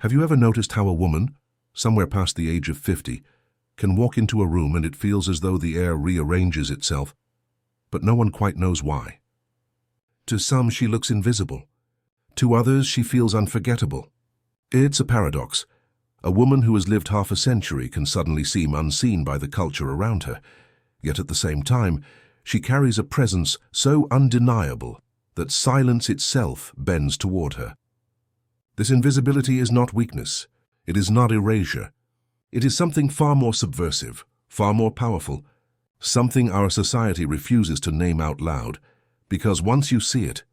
Have you ever noticed how a woman, somewhere past the age of 50, can walk into a room and it feels as though the air rearranges itself, but no one quite knows why? To some, she looks invisible. To others, she feels unforgettable. It's a paradox. A woman who has lived half a century can suddenly seem unseen by the culture around her, yet at the same time, she carries a presence so undeniable that silence itself bends toward her. This invisibility is not weakness. It is not erasure. It is something far more subversive, far more powerful, something our society refuses to name out loud, because once you see it,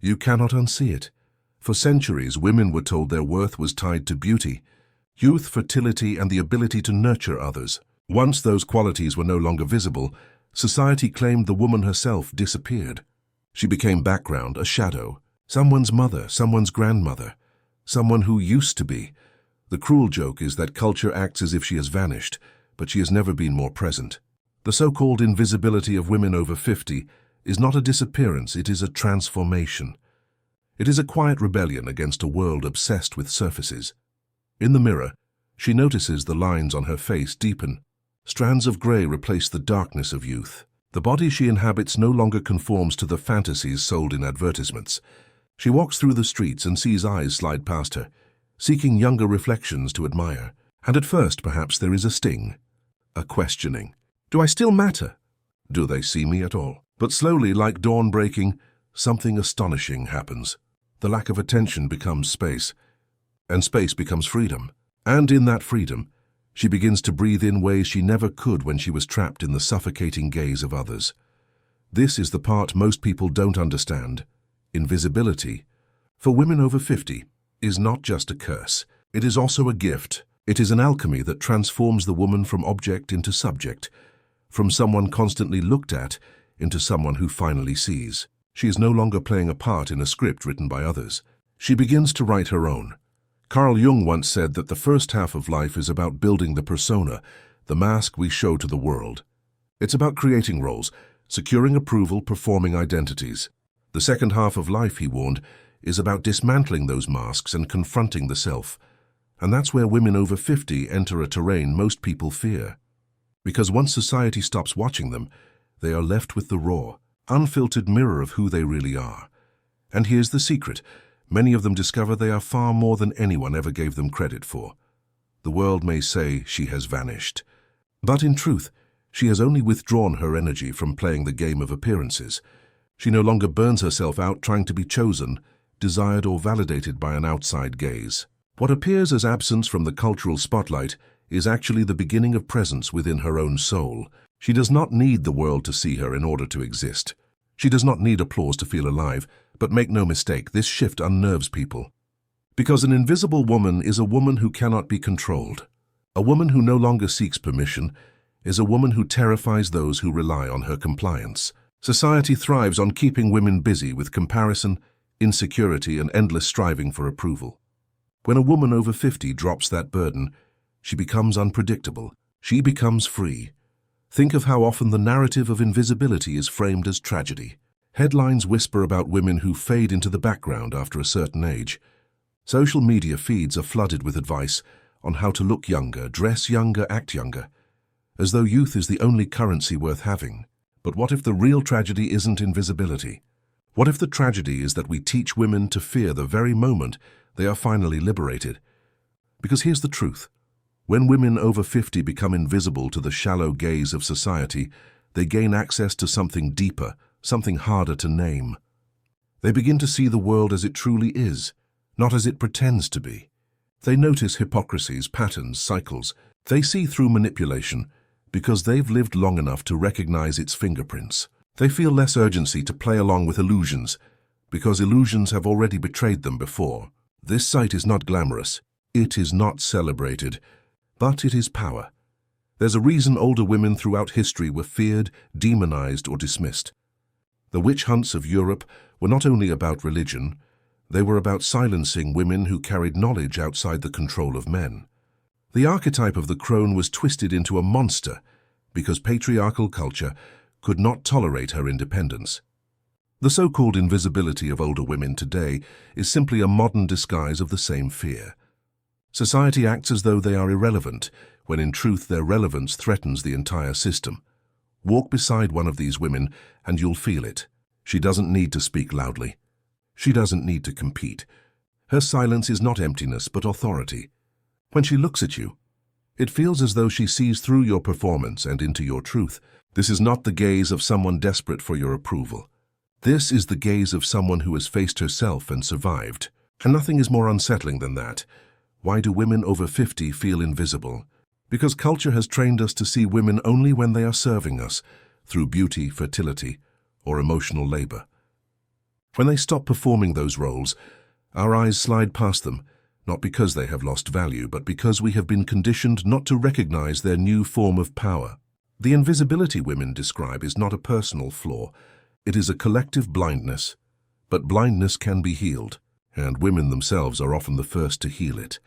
you cannot unsee it. For centuries, women were told their worth was tied to beauty, youth, fertility, and the ability to nurture others. Once those qualities were no longer visible, society claimed the woman herself disappeared. She became background, a shadow, someone's mother, someone's grandmother, someone who used to be. The cruel joke is that culture acts as if she has vanished, but she has never been more present. The so-called invisibility of women over 50 is not a disappearance, it is a transformation. It is a quiet rebellion against a world obsessed with surfaces. In the mirror, she notices the lines on her face deepen. Strands of grey replace the darkness of youth. The body she inhabits no longer conforms to the fantasies sold in advertisements. She walks through the streets and sees eyes slide past her, seeking younger reflections to admire. And at first, perhaps, there is a sting, a questioning. Do I still matter? Do they see me at all? But slowly, like dawn breaking, something astonishing happens. The lack of attention becomes space, and space becomes freedom. And in that freedom, she begins to breathe in ways she never could when she was trapped in the suffocating gaze of others. This is the part most people don't understand. Invisibility, for women over 50, is not just a curse. It is also a gift. It is an alchemy that transforms the woman from object into subject, from someone constantly looked at into someone who finally sees. She is no longer playing a part in a script written by others. She begins to write her own. Carl Jung once said that the first half of life is about building the persona, the mask we show to the world. It's about creating roles, securing approval, performing identities. The second half of life, he warned, is about dismantling those masks and confronting the self. And that's where women over 50 enter a terrain most people fear. Because once society stops watching them, they are left with the raw, unfiltered mirror of who they really are. And here's the secret. Many of them discover they are far more than anyone ever gave them credit for. The world may say she has vanished. But in truth, she has only withdrawn her energy from playing the game of appearances. She no longer burns herself out trying to be chosen, desired, or validated by an outside gaze. What appears as absence from the cultural spotlight is actually the beginning of presence within her own soul. She does not need the world to see her in order to exist. She does not need applause to feel alive, but make no mistake, this shift unnerves people. Because an invisible woman is a woman who cannot be controlled. A woman who no longer seeks permission is a woman who terrifies those who rely on her compliance. Society thrives on keeping women busy with comparison, insecurity, and endless striving for approval. When a woman over 50 drops that burden, she becomes unpredictable. She becomes free. Think of how often the narrative of invisibility is framed as tragedy. Headlines whisper about women who fade into the background after a certain age. Social media feeds are flooded with advice on how to look younger, dress younger, act younger, as though youth is the only currency worth having. But what if the real tragedy isn't invisibility? What if the tragedy is that we teach women to fear the very moment they are finally liberated? Because here's the truth. When women over 50 become invisible to the shallow gaze of society, they gain access to something deeper, something harder to name. They begin to see the world as it truly is, not as it pretends to be. They notice hypocrisies, patterns, cycles. They see through manipulation because they've lived long enough to recognize its fingerprints. They feel less urgency to play along with illusions because illusions have already betrayed them before. This sight is not glamorous. It is not celebrated. But it is power. There's a reason older women throughout history were feared, demonized, or dismissed. The witch hunts of Europe were not only about religion, they were about silencing women who carried knowledge outside the control of men. The archetype of the crone was twisted into a monster because patriarchal culture could not tolerate her independence. The so-called invisibility of older women today is simply a modern disguise of the same fear. Society acts as though they are irrelevant, when in truth their relevance threatens the entire system. Walk beside one of these women and you'll feel it. She doesn't need to speak loudly. She doesn't need to compete. Her silence is not emptiness but authority. When she looks at you, it feels as though she sees through your performance and into your truth. This is not the gaze of someone desperate for your approval. This is the gaze of someone who has faced herself and survived. And nothing is more unsettling than that. Why do women over 50 feel invisible? Because culture has trained us to see women only when they are serving us, through beauty, fertility, or emotional labor. When they stop performing those roles, our eyes slide past them, not because they have lost value, but because we have been conditioned not to recognize their new form of power. The invisibility women describe is not a personal flaw. It is a collective blindness. But blindness can be healed, and women themselves are often the first to heal it.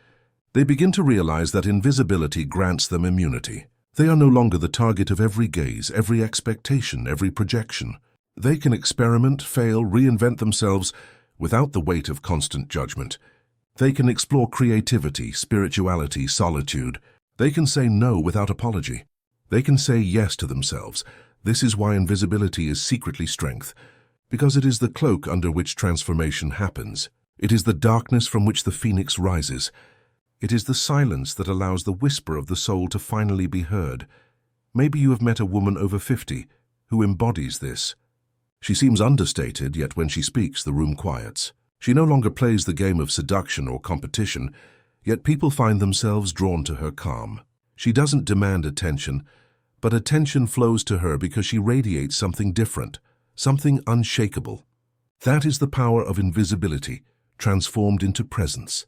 They begin to realize that invisibility grants them immunity. They are no longer the target of every gaze, every expectation, every projection. They can experiment, fail, reinvent themselves without the weight of constant judgment. They can explore creativity, spirituality, solitude. They can say no without apology. They can say yes to themselves. This is why invisibility is secretly strength, because it is the cloak under which transformation happens. It is the darkness from which the phoenix rises. It is the silence that allows the whisper of the soul to finally be heard. Maybe you have met a woman over 50 who embodies this. She seems understated, yet when she speaks, the room quiets. She no longer plays the game of seduction or competition, yet people find themselves drawn to her calm. She doesn't demand attention, but attention flows to her because she radiates something different, something unshakable. That is the power of invisibility, transformed into presence.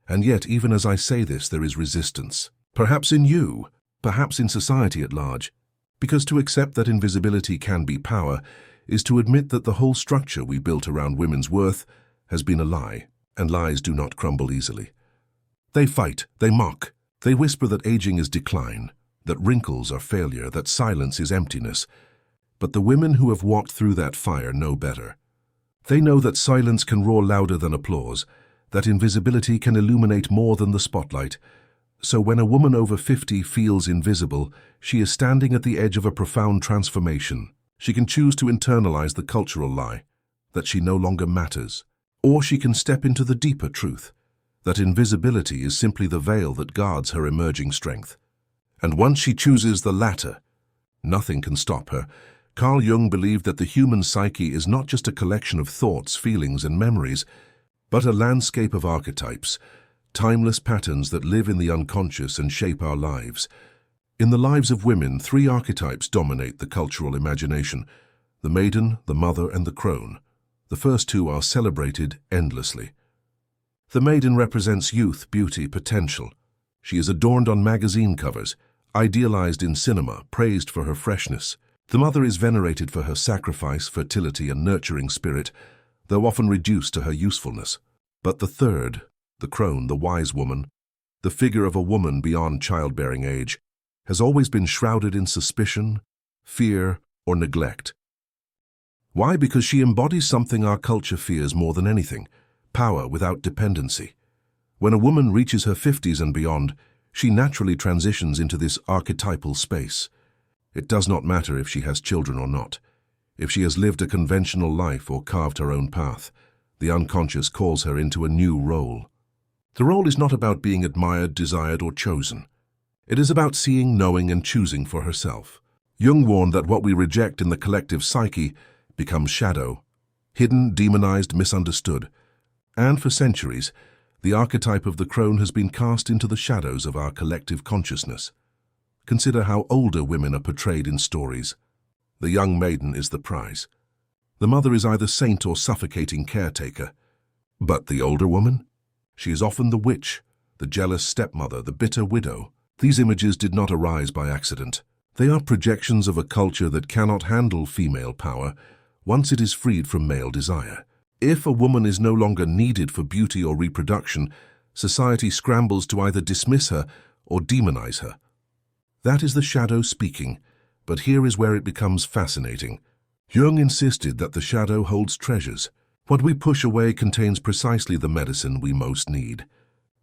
And yet, even as I say this, there is resistance. Perhaps in you, perhaps in society at large. Because to accept that invisibility can be power is to admit that the whole structure we built around women's worth has been a lie, and lies do not crumble easily. They fight, they mock, they whisper that aging is decline, that wrinkles are failure, that silence is emptiness. But the women who have walked through that fire know better. They know that silence can roar louder than applause, that invisibility can illuminate more than the spotlight. So when a woman over 50 feels invisible, she is standing at the edge of a profound transformation. She can choose to internalize the cultural lie, that she no longer matters. Or she can step into the deeper truth, that invisibility is simply the veil that guards her emerging strength. And once she chooses the latter, nothing can stop her. Carl Jung believed that the human psyche is not just a collection of thoughts, feelings, and memories, but a landscape of archetypes, timeless patterns that live in the unconscious and shape our lives. In the lives of women, 3 archetypes dominate the cultural imagination: the maiden, the mother, and the crone. The first 2 are celebrated endlessly. The maiden represents youth, beauty, potential. She is adorned on magazine covers, idealized in cinema, praised for her freshness. The mother is venerated for her sacrifice, fertility, and nurturing spirit, though often reduced to her usefulness. But the third, the crone, the wise woman, the figure of a woman beyond childbearing age, has always been shrouded in suspicion, fear, or neglect. Why? Because she embodies something our culture fears more than anything: power without dependency. When a woman reaches her 50s and beyond, she naturally transitions into this archetypal space. It does not matter if she has children or not, if she has lived a conventional life or carved her own path. The unconscious calls her into a new role. The role is not about being admired, desired, or chosen. It is about seeing, knowing, and choosing for herself. Jung warned that what we reject in the collective psyche becomes shadow, hidden, demonized, misunderstood. And for centuries, the archetype of the crone has been cast into the shadows of our collective consciousness. Consider how older women are portrayed in stories. The young maiden is the prize. The mother is either saint or suffocating caretaker. But the older woman? She is often the witch, the jealous stepmother, the bitter widow. These images did not arise by accident. They are projections of a culture that cannot handle female power once it is freed from male desire. If a woman is no longer needed for beauty or reproduction, society scrambles to either dismiss her or demonize her. That is the shadow speaking, but here is where it becomes fascinating. Jung insisted that the shadow holds treasures. What we push away contains precisely the medicine we most need.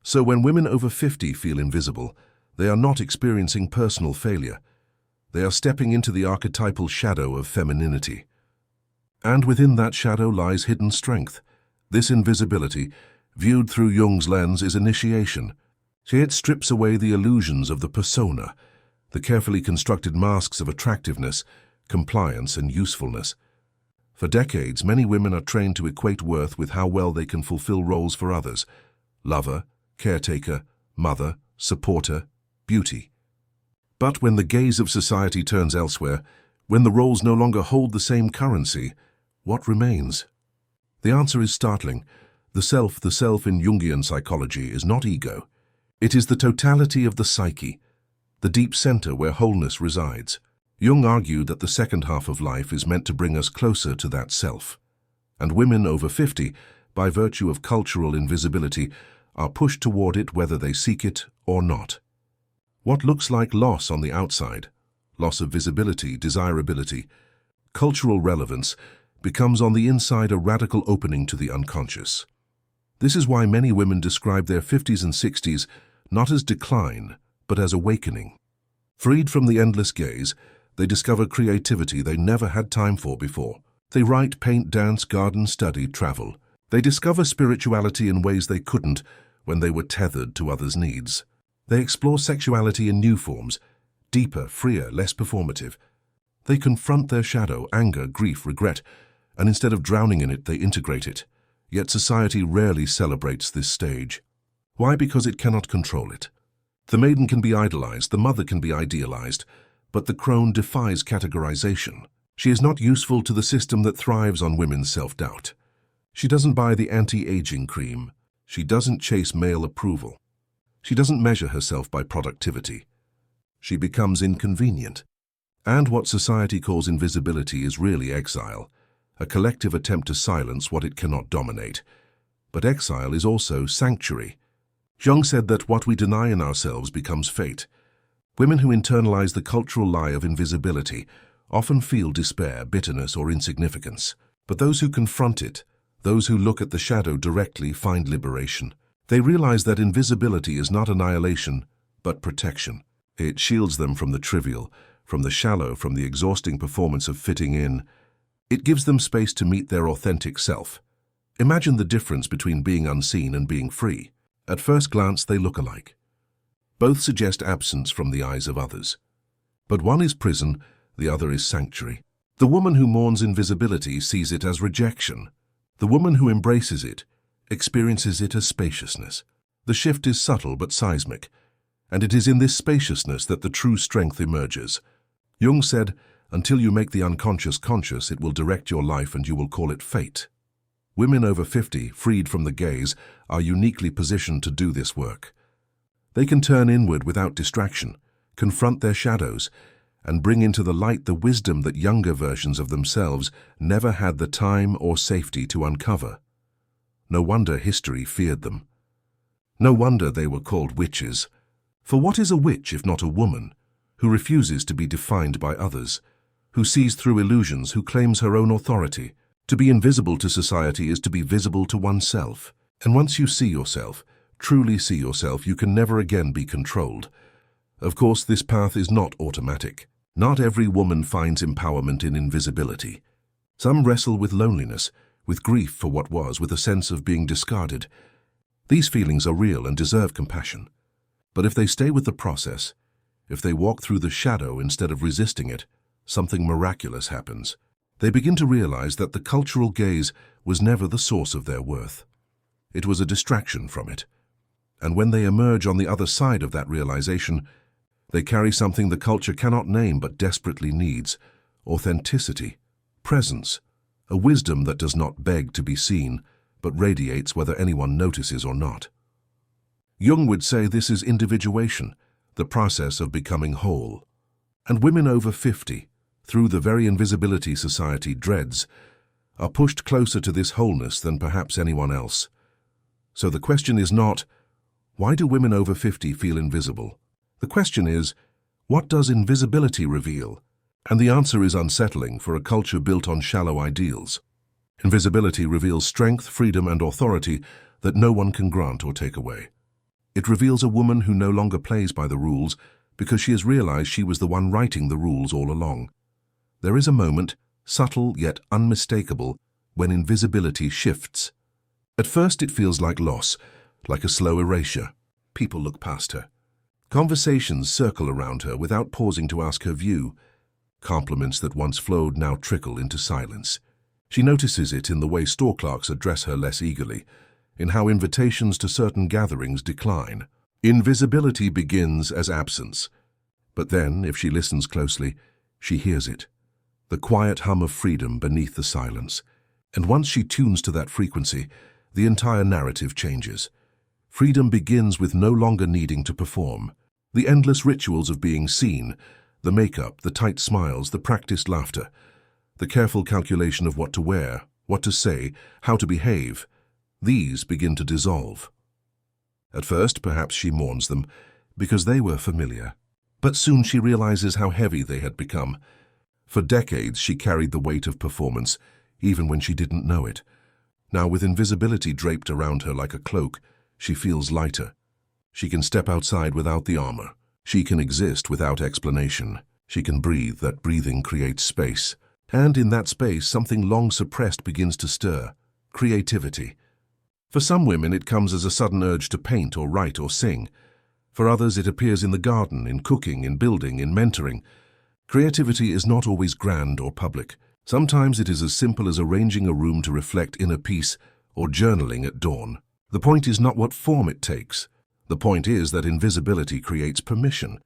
So when women over 50 feel invisible, they are not experiencing personal failure. They are stepping into the archetypal shadow of femininity. And within that shadow lies hidden strength. This invisibility, viewed through Jung's lens, is initiation. It strips away the illusions of the persona, the carefully constructed masks of attractiveness, compliance, and usefulness. For decades, many women are trained to equate worth with how well they can fulfill roles for others: lover, caretaker, mother, supporter, beauty. But when the gaze of society turns elsewhere, when the roles no longer hold the same currency, what remains? The answer is startling. The self in Jungian psychology is not ego. It is the totality of the psyche, the deep center where wholeness resides. Jung argued that the second half of life is meant to bring us closer to that self. And women over 50, by virtue of cultural invisibility, are pushed toward it whether they seek it or not. What looks like loss on the outside, loss of visibility, desirability, cultural relevance, becomes on the inside a radical opening to the unconscious. This is why many women describe their 50s and 60s not as decline, but as awakening. Freed from the endless gaze, they discover creativity they never had time for before. They write, paint, dance, garden, study, travel. They discover spirituality in ways they couldn't when they were tethered to others' needs. They explore sexuality in new forms, deeper, freer, less performative. They confront their shadow, anger, grief, regret, and instead of drowning in it, they integrate it. Yet society rarely celebrates this stage. Why? Because it cannot control it. The maiden can be idolized, the mother can be idealized, but the crone defies categorization. She is not useful to the system that thrives on women's self-doubt. She doesn't buy the anti-aging cream. She doesn't chase male approval. She doesn't measure herself by productivity. She becomes inconvenient. And what society calls invisibility is really exile, a collective attempt to silence what it cannot dominate. But exile is also sanctuary. Jung said that what we deny in ourselves becomes fate. Women who internalize the cultural lie of invisibility often feel despair, bitterness, or insignificance. But those who confront it, those who look at the shadow directly, find liberation. They realize that invisibility is not annihilation, but protection. It shields them from the trivial, from the shallow, from the exhausting performance of fitting in. It gives them space to meet their authentic self. Imagine the difference between being unseen and being free. At first glance, they look alike. Both suggest absence from the eyes of others. But one is prison, the other is sanctuary. The woman who mourns invisibility sees it as rejection. The woman who embraces it experiences it as spaciousness. The shift is subtle but seismic, and it is in this spaciousness that the true strength emerges. Jung said, "Until you make the unconscious conscious, it will direct your life and you will call it fate." Women over 50, freed from the gaze, are uniquely positioned to do this work. They can turn inward without distraction, confront their shadows, and bring into the light the wisdom that younger versions of themselves never had the time or safety to uncover. No wonder history feared them. No wonder they were called witches. For what is a witch if not a woman who refuses to be defined by others, who sees through illusions, who claims her own authority? To be invisible to society is to be visible to oneself. And once you see yourself, truly see yourself, you can never again be controlled. Of course, this path is not automatic. Not every woman finds empowerment in invisibility. Some wrestle with loneliness, with grief for what was, with a sense of being discarded. These feelings are real and deserve compassion. But if they stay with the process, if they walk through the shadow instead of resisting it, something miraculous happens. They begin to realize that the cultural gaze was never the source of their worth. It was a distraction from it. And when they emerge on the other side of that realization, they carry something the culture cannot name but desperately needs: authenticity, presence, a wisdom that does not beg to be seen, but radiates whether anyone notices or not. Jung would say this is individuation, the process of becoming whole. And women over 50, through the very invisibility society dreads, are pushed closer to this wholeness than perhaps anyone else. So the question is not, why do women over 50 feel invisible? The question is, what does invisibility reveal? And the answer is unsettling for a culture built on shallow ideals. Invisibility reveals strength, freedom, and authority that no one can grant or take away. It reveals a woman who no longer plays by the rules because she has realized she was the one writing the rules all along. There is a moment, subtle yet unmistakable, when invisibility shifts. At first it feels like loss, like a slow erasure. People look past her. Conversations circle around her without pausing to ask her view. Compliments that once flowed now trickle into silence. She notices it in the way store clerks address her less eagerly, in how invitations to certain gatherings decline. Invisibility begins as absence. But then, if she listens closely, she hears it. The quiet hum of freedom beneath the silence. And once she tunes to that frequency, the entire narrative changes. Freedom begins with no longer needing to perform. The endless rituals of being seen, the makeup, the tight smiles, the practiced laughter, the careful calculation of what to wear, what to say, how to behave, these begin to dissolve. At first, perhaps she mourns them, because they were familiar. But soon she realizes how heavy they had become. For decades she carried the weight of performance, even when she didn't know it. Now, with invisibility draped around her like a cloak, she feels lighter. She can step outside without the armor. She can exist without explanation. She can breathe. That breathing creates space. And in that space, something long suppressed begins to stir. Creativity. For some women, it comes as a sudden urge to paint or write or sing. For others, it appears in the garden, in cooking, in building, in mentoring. Creativity is not always grand or public. Sometimes it is as simple as arranging a room to reflect inner peace or journaling at dawn. The point is not what form it takes. The point is that invisibility creates permission.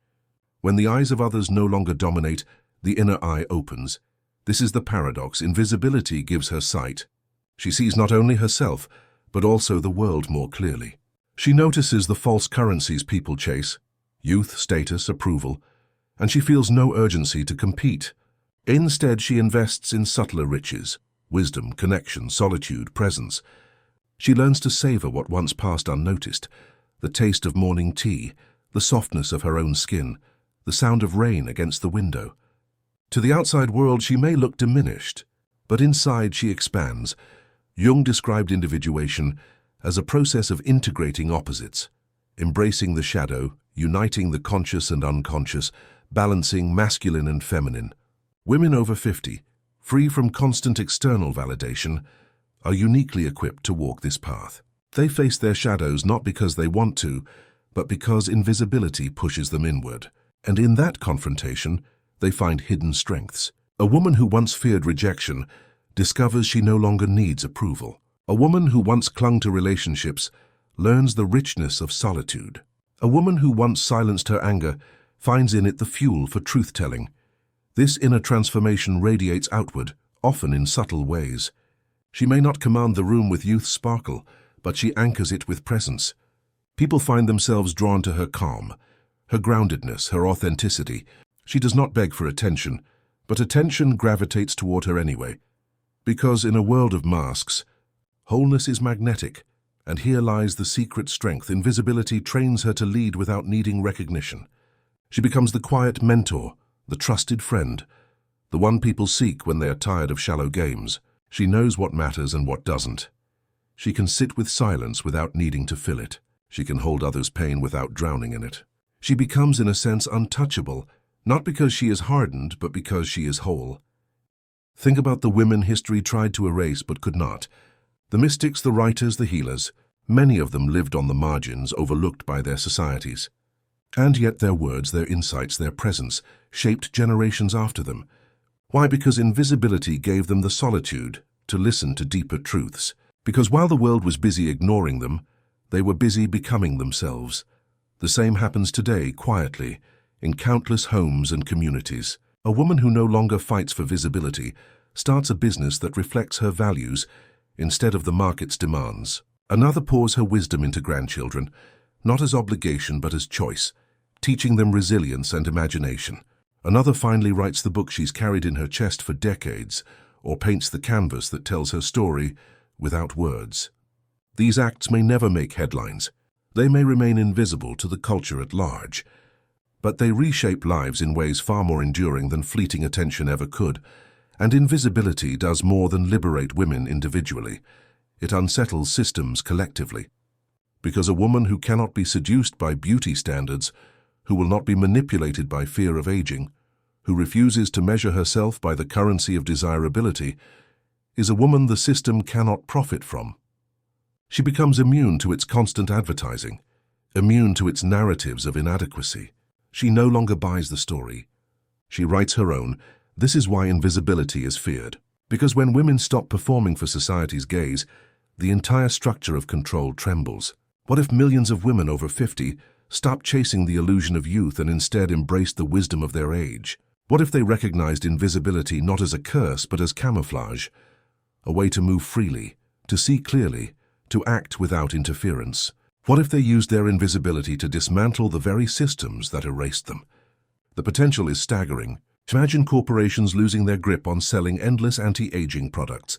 When the eyes of others no longer dominate, the inner eye opens. This is the paradox. Invisibility gives her sight. She sees not only herself, but also the world more clearly. She notices the false currencies people chase, youth, status, approval, and she feels no urgency to compete. Instead, she invests in subtler riches, wisdom, connection, solitude, presence. She learns to savor what once passed unnoticed, the taste of morning tea, the softness of her own skin, the sound of rain against the window. To the outside world, she may look diminished, but inside she expands. Jung described individuation as a process of integrating opposites, embracing the shadow, uniting the conscious and unconscious, balancing masculine and feminine. Women over 50, free from constant external validation, are uniquely equipped to walk this path. They face their shadows not because they want to, but because invisibility pushes them inward. And in that confrontation, they find hidden strengths. A woman who once feared rejection discovers she no longer needs approval. A woman who once clung to relationships learns the richness of solitude. A woman who once silenced her anger finds in it the fuel for truth-telling. This inner transformation radiates outward, often in subtle ways. She may not command the room with youth's sparkle, but she anchors it with presence. People find themselves drawn to her calm, her groundedness, her authenticity. She does not beg for attention, but attention gravitates toward her anyway. Because in a world of masks, wholeness is magnetic, and here lies the secret strength. Invisibility trains her to lead without needing recognition. She becomes the quiet mentor, the trusted friend, the one people seek when they are tired of shallow games. She knows what matters and what doesn't. She can sit with silence without needing to fill it. She can hold others' pain without drowning in it. She becomes, in a sense, untouchable, not because she is hardened, but because she is whole. Think about the women history tried to erase but could not. The mystics, the writers, the healers. Many of them lived on the margins, overlooked by their societies. And yet their words, their insights, their presence shaped generations after them. Why? Because invisibility gave them the solitude to listen to deeper truths. Because while the world was busy ignoring them, they were busy becoming themselves. The same happens today, quietly, in countless homes and communities. A woman who no longer fights for visibility starts a business that reflects her values instead of the market's demands. Another pours her wisdom into grandchildren, not as obligation but as choice, teaching them resilience and imagination. Another finally writes the book she's carried in her chest for decades, or paints the canvas that tells her story without words. These acts may never make headlines. They may remain invisible to the culture at large, but they reshape lives in ways far more enduring than fleeting attention ever could. And invisibility does more than liberate women individually. It unsettles systems collectively. Because a woman who cannot be seduced by beauty standards, who will not be manipulated by fear of aging, who refuses to measure herself by the currency of desirability, is a woman the system cannot profit from. She becomes immune to its constant advertising, immune to its narratives of inadequacy. She no longer buys the story. She writes her own. This is why invisibility is feared. Because when women stop performing for society's gaze, the entire structure of control trembles. What if millions of women over 50 stop chasing the illusion of youth and instead embraced the wisdom of their age? What if they recognized invisibility not as a curse but as camouflage, a way to move freely, to see clearly, to act without interference? What if they used their invisibility to dismantle the very systems that erased them? The potential is staggering. Imagine corporations losing their grip on selling endless anti-aging products.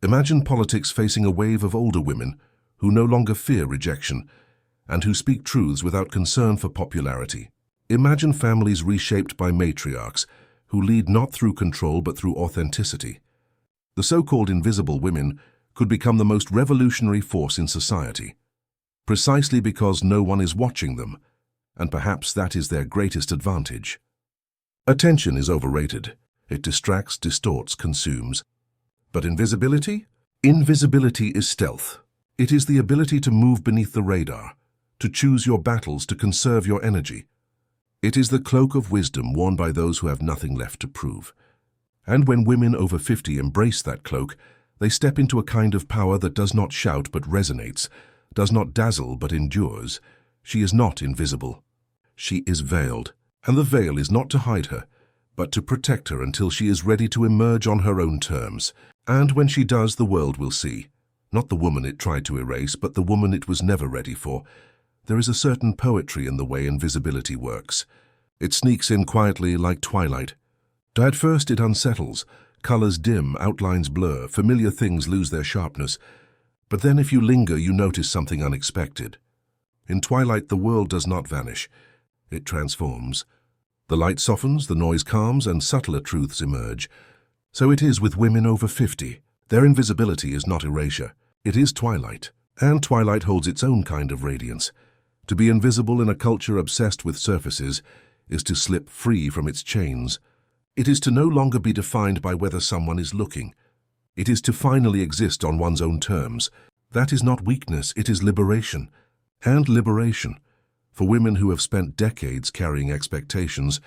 Imagine politics facing a wave of older women who no longer fear rejection and who speak truths without concern for popularity. Imagine families reshaped by matriarchs who lead not through control but through authenticity. The so-called invisible women could become the most revolutionary force in society, precisely because no one is watching them, and perhaps that is their greatest advantage. Attention is overrated. It distracts, distorts, consumes. But invisibility? Invisibility is stealth. It is the ability to move beneath the radar, to choose your battles, to conserve your energy. It is the cloak of wisdom worn by those who have nothing left to prove. And when women over 50 embrace that cloak, they step into a kind of power that does not shout but resonates, does not dazzle but endures. She is not invisible. She is veiled, and the veil is not to hide her, but to protect her until she is ready to emerge on her own terms. And when she does, the world will see. Not the woman it tried to erase, but the woman it was never ready for. There is a certain poetry in the way invisibility works. It sneaks in quietly like twilight. At first it unsettles. Colors dim, outlines blur, familiar things lose their sharpness. But then if you linger, you notice something unexpected. In twilight, the world does not vanish. It transforms. The light softens, the noise calms, and subtler truths emerge. So it is with women over 50. Their invisibility is not erasure. It is twilight. And twilight holds its own kind of radiance. To be invisible in a culture obsessed with surfaces is to slip free from its chains. It is to no longer be defined by whether someone is looking. It is to finally exist on one's own terms. That is not weakness, it is liberation. And liberation, for women who have spent decades carrying expectations,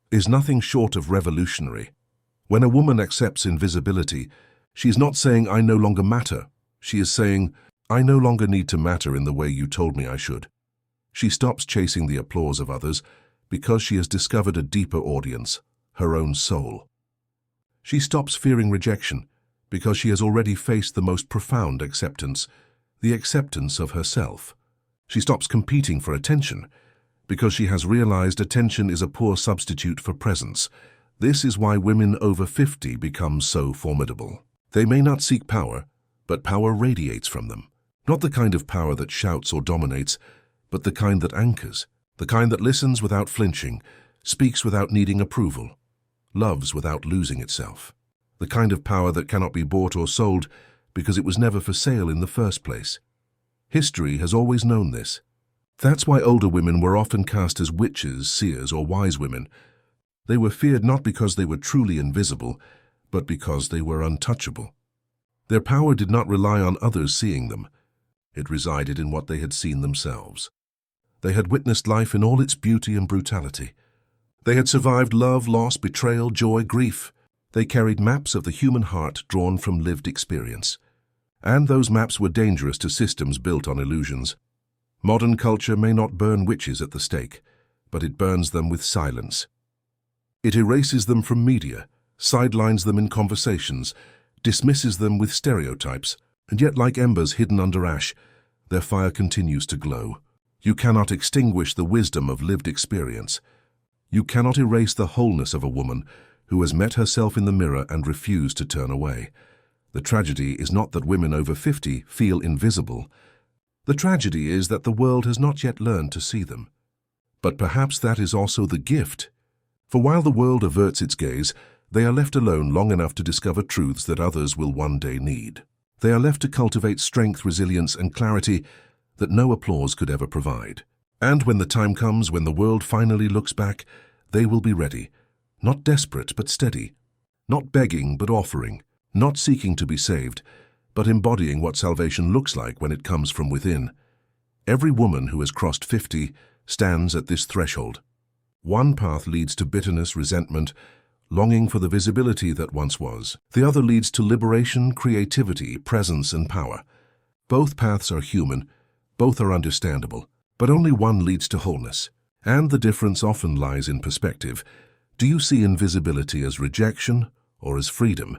is nothing short of revolutionary. When a woman accepts invisibility, she is not saying, "I no longer matter." She is saying, "I no longer need to matter in the way you told me I should." She stops chasing the applause of others because she has discovered a deeper audience, her own soul. She stops fearing rejection because she has already faced the most profound acceptance, the acceptance of herself. She stops competing for attention because she has realized attention is a poor substitute for presence. This is why women over 50 become so formidable. They may not seek power, but power radiates from them. Not the kind of power that shouts or dominates, but the kind that anchors, the kind that listens without flinching, speaks without needing approval, loves without losing itself. The kind of power that cannot be bought or sold because it was never for sale in the first place. History has always known this. That's why older women were often cast as witches, seers, or wise women. They were feared not because they were truly invisible, but because they were untouchable. Their power did not rely on others seeing them. It resided in what they had seen themselves. They had witnessed life in all its beauty and brutality. They had survived love, loss, betrayal, joy, grief. They carried maps of the human heart drawn from lived experience. And those maps were dangerous to systems built on illusions. Modern culture may not burn witches at the stake, but it burns them with silence. It erases them from media, sidelines them in conversations, dismisses them with stereotypes, and yet like embers hidden under ash, their fire continues to glow. You cannot extinguish the wisdom of lived experience. You cannot erase the wholeness of a woman who has met herself in the mirror and refused to turn away. The tragedy is not that women over 50 feel invisible. The tragedy is that the world has not yet learned to see them. But perhaps that is also the gift. For while the world averts its gaze, they are left alone long enough to discover truths that others will one day need. They are left to cultivate strength, resilience, and clarity that no applause could ever provide. And when the time comes, when the world finally looks back, they will be ready, not desperate but steady, not begging but offering, not seeking to be saved, but embodying what salvation looks like when it comes from within. Every woman who has crossed 50 stands at this threshold. One path leads to bitterness, resentment, longing for the visibility that once was. The other leads to liberation, creativity, presence, and power. Both paths are human, both are understandable, but only one leads to wholeness. And the difference often lies in perspective. Do you see invisibility as rejection or as freedom?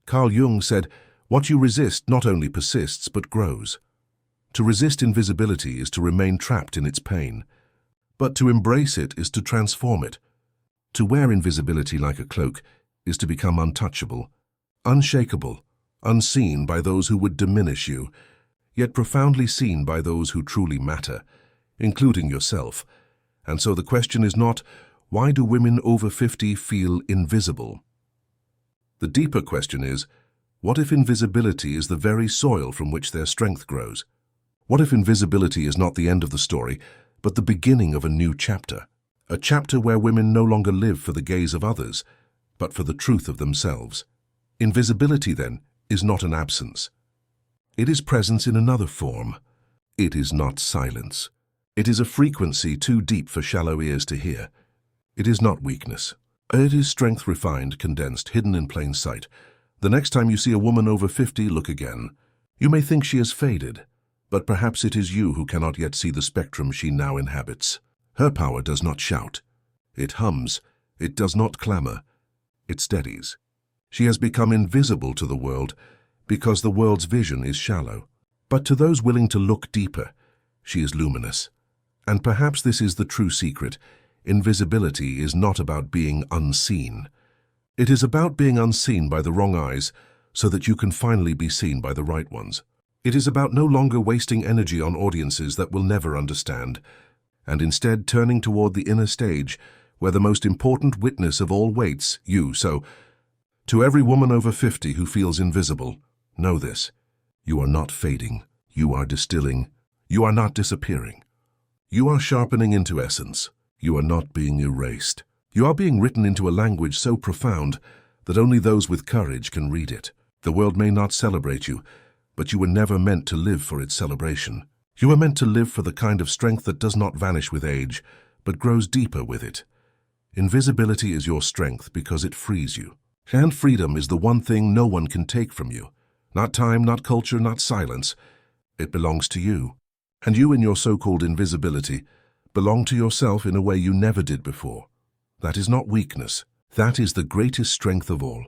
Carl Jung said, "What you resist not only persists but grows." To resist invisibility is to remain trapped in its pain, but to embrace it is to transform it. To wear invisibility like a cloak is to become untouchable, unshakable, unseen by those who would diminish you, yet profoundly seen by those who truly matter, including yourself. And so the question is not, why do women over 50 feel invisible? The deeper question is, what if invisibility is the very soil from which their strength grows? What if invisibility is not the end of the story, but the beginning of a new chapter? A chapter where women no longer live for the gaze of others, but for the truth of themselves. Invisibility, then, is not an absence. It is presence in another form. It is not silence. It is a frequency too deep for shallow ears to hear. It is not weakness. It is strength refined, condensed, hidden in plain sight. The next time you see a woman over 50, look again. You may think she has faded, but perhaps it is you who cannot yet see the spectrum she now inhabits. Her power does not shout. It hums. It does not clamor. It steadies. She has become invisible to the world because the world's vision is shallow. But to those willing to look deeper, she is luminous. And perhaps this is the true secret. Invisibility is not about being unseen. It is about being unseen by the wrong eyes so that you can finally be seen by the right ones. It is about no longer wasting energy on audiences that will never understand, and instead turning toward the inner stage where the most important witness of all waits, you. So, to every woman over 50 who feels invisible, know this: you are not fading, you are distilling, you are not disappearing. You are sharpening into essence. You are not being erased. You are being written into a language so profound that only those with courage can read it. The world may not celebrate you, but you were never meant to live for its celebration. You were meant to live for the kind of strength that does not vanish with age, but grows deeper with it. Invisibility is your strength because it frees you. And freedom is the one thing no one can take from you. Not time, not culture, not silence. It belongs to you. And you in your so-called invisibility belong to yourself in a way you never did before. That is not weakness. That is the greatest strength of all.